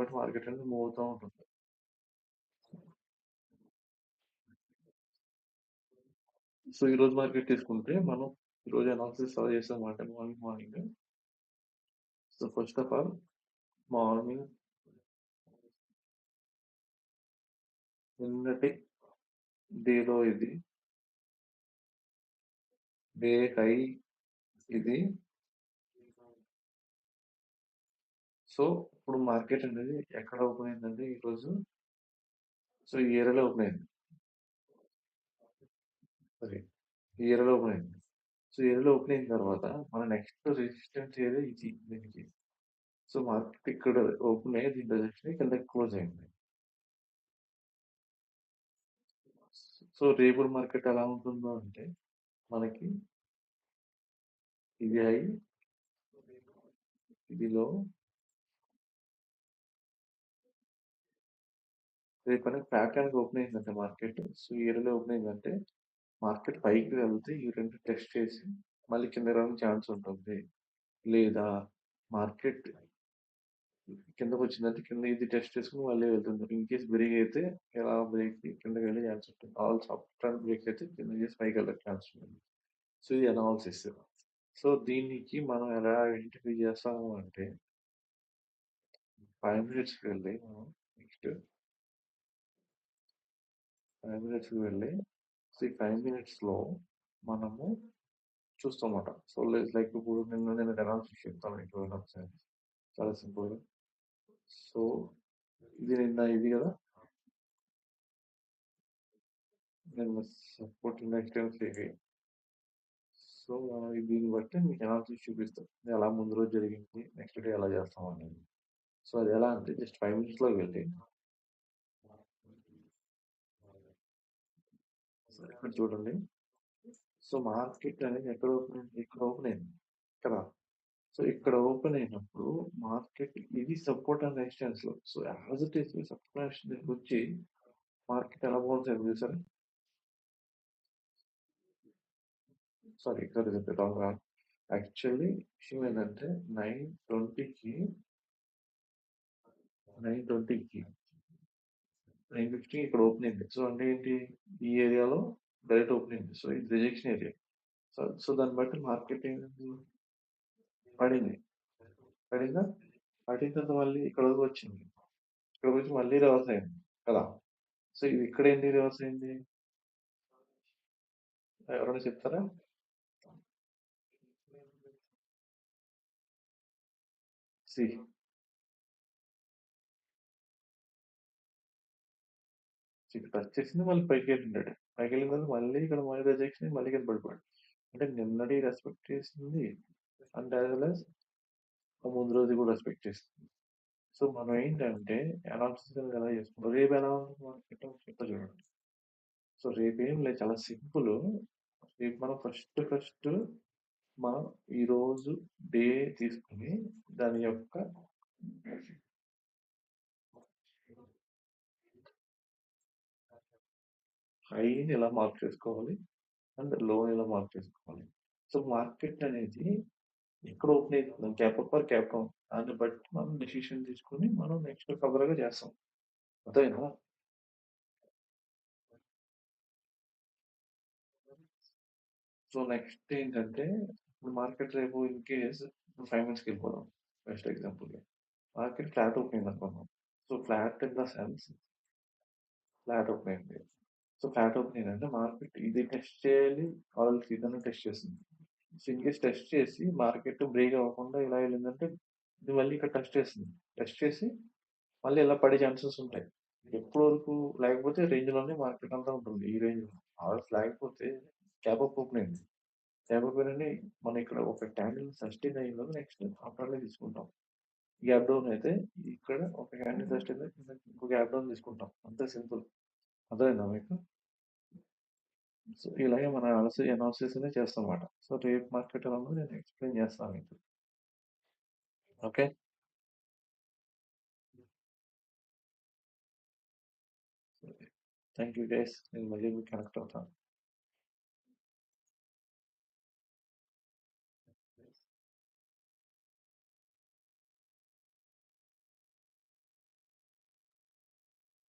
బట్టి మార్కెట్ అనేది మూవ్ అవుతా ఉంటుంది. సో, ఈరోజు మార్కెట్ తీసుకుంటే మనం ఈరోజు అనాలిసిస్ ఎలా చేసామంటే morning. So, first of all morning నిన్నటి డేలో ఇది డే హై ఇది. సో, ఇప్పుడు మార్కెట్ అనేది ఎక్కడ ఓపెన్ అయిందంటే ఈరోజు సో, ఈ ఏరియాలో ఓపెన్ అయింది. సరే. ఈ ఏరియాలో ఓపెన్ అయింది. సో, ఈ ఏరియాలో ఓపెన్ అయిన తర్వాత మన నెక్స్ట్ రెసిస్టెన్స్ ఏరియా ఇది దీనికి. సో, మార్కెట్ ఇక్కడ ఓపెన్ అయ్యి దీని రెసిస్టెన్స్ కిందకి క్లోజ్ అయింది. సో, రేపు మార్కెట్ ఎలా ఉంటుందో అంటే మనకి ఇది హై, ఇది లో. రేపు అనేది ప్యాటర్న్ ఓపెన్ అయిందంటే మార్కెట్. సో, ఈ ఏరియాలో ఓపెన్ అయిందంటే మార్కెట్ పైకి వెళ్తే ఈ రెండు టెస్ట్ చేసి మళ్ళీ కింద రావడానికి ఛాన్స్ ఉంటుంది. లేదా మార్కెట్ కిందకి వచ్చిందంటే కింద ఇది టెస్ట్ చేసుకుని మళ్ళీ వెళ్తుంది. ఇన్ కేస్ బ్రేక్ అయితే ఎలా బ్రేక్ కిందకి వెళ్ళే ఛాన్స్ ఉంటుంది. ఆల్ అప్ ట్రెండ్ బ్రేక్ అయితే కింద చేసి పైకి వెళ్ళే ఛాన్స్ ఉంటుంది. సో, ఇది అనాలిసిస్. సో, దీనికి మనం ఎలా ఐడెంటిఫై చేస్తాము అంటే 5 మినిట్స్కి వెళ్ళి మనం నెక్స్ట్ 5 మినిట్స్కి వెళ్ళి ఈ 5 మినిట్స్లో మనము చూస్తామన్నమాట. సో, లైక్ ఇప్పుడు నేను అనాలిసిస్ చెప్తాను మీకు ఒకసారి చాలా సింపుల్‌గా. సో, ఇది నిన్న ఇది కదా! నిన్న సపోర్ట్ నెక్స్ట్ ఇవి. సో, మనం దీన్ని బట్టి మీకు అనాలిసిస్ చూపిస్తాం. ఎలా ముందు రోజు జరిగింది, నెక్స్ట్ డే ఎలా చేస్తాం అనేది. సో, అది ఎలా అంటే జస్ట్ 5 మినిట్స్‌లోకి వెళ్ళి సో, ఇక్కడ చూడండి. సో, మార్కెట్ అనేది ఎక్కడ ఓపెన్ అయింది? ఇక్కడ ఓపెన్ అయింది కదా! సో, ఇక్కడ ఓపెన్ అయినప్పుడు మార్కెట్ ఇది సపోర్ట్ అండ్ రెసిస్టెన్స్‌లో. So, as it is support and resistance దగ్గరకొచ్చి మార్కెట్ ఎలా బౌన్స్ అయింది చూసారా? సారీ ఇక్కడ రాంగ్. యాక్చువల్లీ విషయం ఏంటంటే 9:20కి 9:20కి 9:15 ఇక్కడ ఓపెన్ అయింది. సో, అంటే ఏంటి? ఈ ఏరియాలో డైరెక్ట్ ఓపెన్ అయింది. సో, ఇది రిజెక్షన్ ఏరియా. సో, దాన్ని బట్టి మార్కెట్ ఏంటంటే పడింది. పడిందా? పడిన తర్వాత మళ్ళీ ఇక్కడ వరకు వచ్చింది. ఇక్కడికి వచ్చి మళ్ళీ రివర్స్ అయింది కదా! సో, ఇది ఇక్కడ ఏంటి రివర్స్ అయింది? ఎవరైనా చెప్తారా? సి ఇక్కడ టచ్ చేసింది మళ్ళీ పైకి వెళ్ళింటాడు. పైకి వెళ్ళిన తర్వాత మళ్ళీ ఇక్కడ మళ్ళీ రిజెక్షన్ మళ్ళీ కింద పడిపోయాడు. అంటే నిన్నటి రెస్పెక్ట్ చేసింది అండ్ యాజ్ వెల్ యాజ్ ముందు రోజు కూడా రెస్పెక్ట్ చేసింది. సో, మనం ఏంటంటే అనాలిసిస్ అనేది ఎలా చేసుకుంటాం? రేపు ఎలా ఉంటుంది మార్కెట్ చెప్తా చూడండి. సో, రేపేం లేదు చాలా సింపుల్. రేపు మనం ఫస్ట్ మనం ఈరోజు డే తీసుకుని దాని యొక్క హైని ఎలా మార్క్ చేసుకోవాలి అండ్ లోని ఎలా మార్క్ చేసుకోవాలి. సో, మార్కెట్ అనేది ఎక్కడ ఓపెన్ అవుతుంది cap up or cap down దాన్ని బట్టి మనం డెసిషన్ తీసుకుని మనం నెక్స్ట్ కవర్గా చేస్తాం. అర్థమైందా? సో, నెక్స్ట్ ఏంటంటే ఇప్పుడు మార్కెట్ రేపు ఇన్ కేస్ 5 మినిట్స్‌కి వెళ్ళిపోదాం. బెస్ట్ ఎగ్జాంపుల్‌గా. మార్కెట్ ఫ్లాట్ ఓపెన్ అయింది అనుకుందాం. So, flat in the sense flat open అయింది. సో, ఫ్లాట్ ఓపెన్ అయిందంటే మార్కెట్ ఇది టెస్ట్ చేయాలి ఆర్ ఇదన్నా టెస్ట్ చేస్తుంది. సో, ఇన్ కేస్ టెస్ట్ చేసి మార్కెట్ బ్రేక్ అవ్వకుండా ఇలా వెళ్ళిందంటే ఇది మళ్ళీ ఇక్కడ టెస్ట్ చేస్తుంది. టెస్ట్ చేసి మళ్ళీ ఇలా పడే ఛాన్సెస్ ఉంటాయి. ఎప్పటి వరకు లేకపోతే రేంజ్‌లోనే మార్కెట్ అంతా ఉంటుంది. ఈ రేంజ్‌లో. లేకపోతే గ్యాప్ అప్ ఓపెన్ అయింది. గ్యాప్ అప్ అని మనం ఇక్కడ ఒక క్యాండిల్ సస్టైన్ అయిందో నెక్స్ట్ అప్పుడల్లా తీసుకుంటాం. గ్యాప్ డౌన్ అయితే ఇక్కడ ఒక క్యాండిల్ సస్టైన్ అయ్యి ఇంకో గ్యాప్ డౌన్ తీసుకుంటాం. అంతే సింపుల్. అర్థమైందా మీకు? సో, ఇలాగే మన అనాలిసిస్ అనేది చేస్తామన్నమాట. సో, రేపు మార్కెట్ ఎలా ఉందో నేను ఎక్స్‌ప్లెయిన్ చేస్తాను మీకు. ఓకే. Thank you guys. నేను మళ్ళీ మీకు కనెక్ట్ అవుతాను.